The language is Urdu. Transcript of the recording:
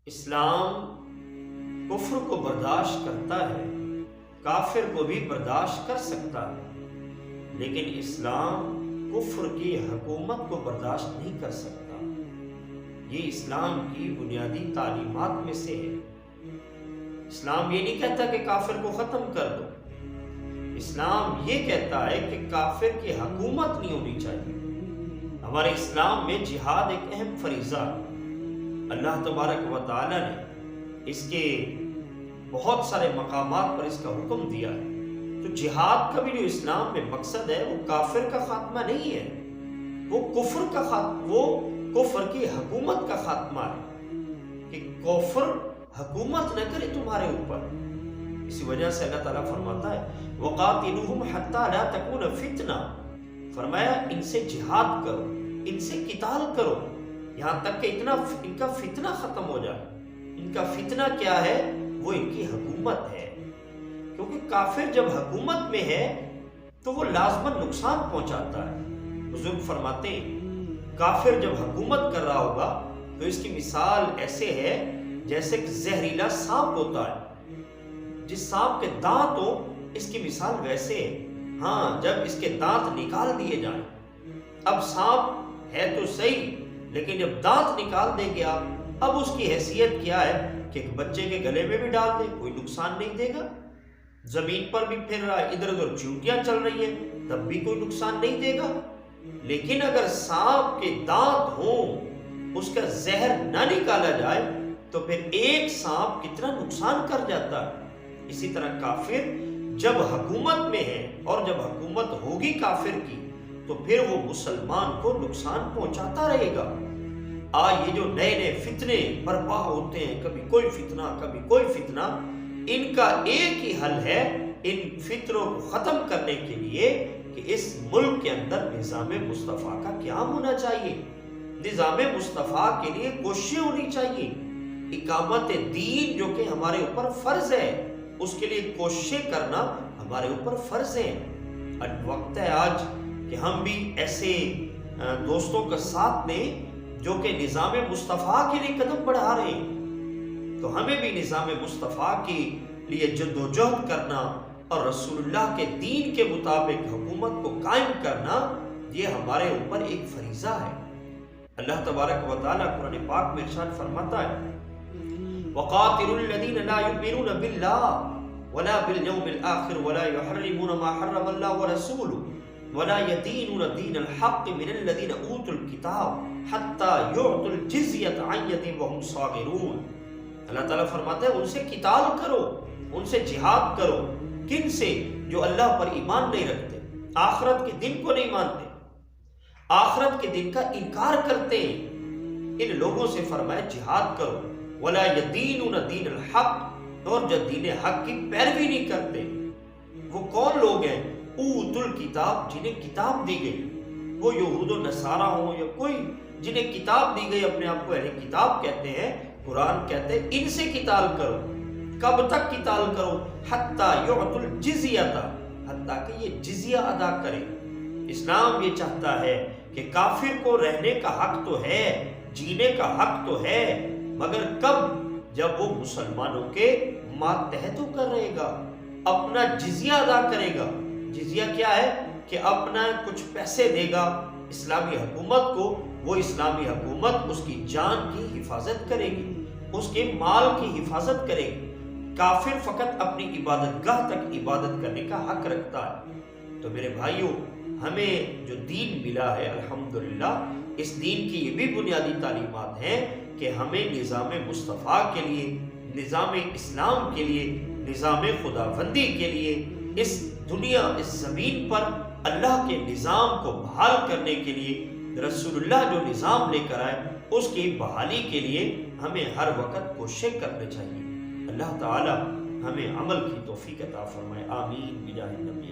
اسلام کفر کو برداشت کرتا ہے، کافر کو بھی برداشت کر سکتا ہے، لیکن اسلام کفر کی حکومت کو برداشت نہیں کر سکتا۔ یہ اسلام کی بنیادی تعلیمات میں سے ہے۔ اسلام یہ نہیں کہتا کہ کافر کو ختم کر دو، اسلام یہ کہتا ہے کہ کافر کی حکومت نہیں ہونی چاہیے۔ ہمارے اسلام میں جہاد ایک اہم فریضہ ہے۔ اللہ تبارک و تعالی نے اس کے بہت سارے مقامات پر اس کا حکم دیا ہے۔ تو جہاد کا بھی جو اسلام میں مقصد ہے وہ کافر کا خاتمہ نہیں ہے، وہ کفر کی حکومت کا خاتمہ ہے کہ کفر حکومت نہ کرے تمہارے اوپر۔ اسی وجہ سے اللہ تعالیٰ فرماتا ہے وَقَاتِلُوهُمْ حَتَّى لَا تَكُونَ فِتْنَةٌ، فرمایا ان سے جہاد کرو، ان سے قتال کرو، یہاں تک کہ ان کا فتنہ ختم ہو جائے۔ ان کا فتنہ کیا ہے؟ وہ ان کی حکومت ہے، کیونکہ کافر جب حکومت میں ہے تو وہ لازماً نقصان پہنچاتا ہے۔ بزرگ فرماتے ہیں کافر جب حکومت کر رہا ہوگا تو اس کی مثال ایسے ہے جیسے کہ زہریلا سانپ ہوتا ہے، جس سانپ کے دانت ہو اس کی مثال ویسے ہے۔ ہاں، جب اس کے دانت نکال دیے جائیں، اب سانپ ہے تو صحیح، لیکن جب دانت نکال دیں گے آپ، اب اس کی حیثیت کیا ہے کہ ایک بچے کے گلے میں بھی ڈال دیں کوئی نقصان نہیں دے گا، زمین پر بھی پھر رہا ہے، ادھر ادھر چیونٹیاں چل رہی ہیں تب بھی کوئی نقصان نہیں دے گا۔ لیکن اگر سانپ کے دانت ہوں، اس کا زہر نہ نکالا جائے تو پھر ایک سانپ کتنا نقصان کر جاتا ہے۔ اسی طرح کافر جب حکومت میں ہے اور جب حکومت ہوگی کافر کی تو پھر وہ مسلمان کو نقصان پہنچاتا رہے گا۔ آج یہ جو نئے نئے فتنے برپا ہوتے ہیں، کبھی کوئی فتنہ کبھی کوئی فتنہ، ان کا ایک ہی حل ہے ان فتنوں کو ختم کرنے کے لیے کہ اس ملک کے اندر نظام مصطفیٰ کا قیام ہونا چاہیے۔ نظام مصطفیٰ کے لیے کوششیں ہونی چاہیے۔ اقامت دین جو کہ ہمارے اوپر فرض ہے، اس کے لیے کوششیں کرنا ہمارے اوپر فرض ہے۔ اب وقت ہے آج کہ ہم بھی ایسے دوستوں کا ساتھ لیں جو کہ نظام مصطفیٰ کے لیے قدم بڑھا رہے ہیں۔ تو ہمیں بھی نظام مصطفیٰ کے لیے جد و جہد کرنا اور رسول اللہ کے دین کے مطابق حکومت کو قائم کرنا، یہ ہمارے اوپر ایک فریضہ ہے۔ اللہ تبارک و تعالیٰ قرآن پاک میں ارشاد فرماتا ہے وَقَاتِلُوا الَّذِينَ لَا يُؤْمِنُونَ بِاللَّهِ وَلَا بِالْيَوْمِ الْآخِرِ وَلَا يُحَرِّمُونَ مَا حَرَّمَ اللَّهُ وَرَسُولُهُ وَلَا يَدِينُونَ دِينَ الْحَقِّ مِنَ الَّذِينَ أُوتُوا الْكِتَابَ حَتَّى يُعْطُوا الْجِزْيَةَ عَنْ يَدٍ وَهُمْ صَاغِرُونَ۔ اللہ تعالیٰ فرماتا ہے ان سے قتال کرو، ان سے جہاد کرو۔ کن سے؟ جو اللہ پر ایمان نہیں رکھتے، آخرت کے دن کو نہیں مانتے، آخرت کے دن کا انکار کرتے ہیں، ان لوگوں سے فرمایا جہاد کرو۔ وَلَا يَدِينُونَ دِينَ الْحَقِّ، اور جو دین حق کی پیروی نہیں کرتے۔ وہ کون لوگ ہیں؟ اوتوا الکتاب، جنہیں کتاب دی گئی، وہ یہود و نصارہ ہوں یا کوئی جنہیں کتاب دی گئی، اپنے آپ کو اہل کتاب کہتے ہیں، قرآن کہتے ہیں ان سے قتال کرو۔ کب تک قتال کرو؟ حتیٰ یعطوا الجزیۃ، حتیٰ کہ یہ جزیہ ادا کرے۔ اسلام یہ چاہتا ہے کہ کافر کو رہنے کا حق تو ہے، جینے کا حق تو ہے، مگر کب؟ جب وہ مسلمانوں کے ماتحت ہو کر رہے گا، اپنا جزیہ ادا کرے گا۔ جزیہ کیا ہے؟ کہ اپنا کچھ پیسے دے گا اسلامی حکومت کو، وہ اسلامی حکومت اس کی جان کی حفاظت کرے گی، اس کے مال کی حفاظت کرے گی۔ کافر فقط اپنی عبادت گاہ تک عبادت کرنے کا حق رکھتا ہے۔ تو میرے بھائیوں، ہمیں جو دین ملا ہے الحمدللہ، اس دین کی یہ بھی بنیادی تعلیمات ہیں کہ ہمیں نظام مصطفیٰ کے لیے، نظام اسلام کے لیے، نظام خداوندی کے لیے، اس دنیا، اس زمین پر اللہ کے نظام کو بحال کرنے کے لیے، رسول اللہ جو نظام لے کر آئے اس کی بحالی کے لیے ہمیں ہر وقت کوشش کرنی چاہیے۔ اللہ تعالی ہمیں عمل کی توفیق عطا فرمائے، آمین بجاہ النبی۔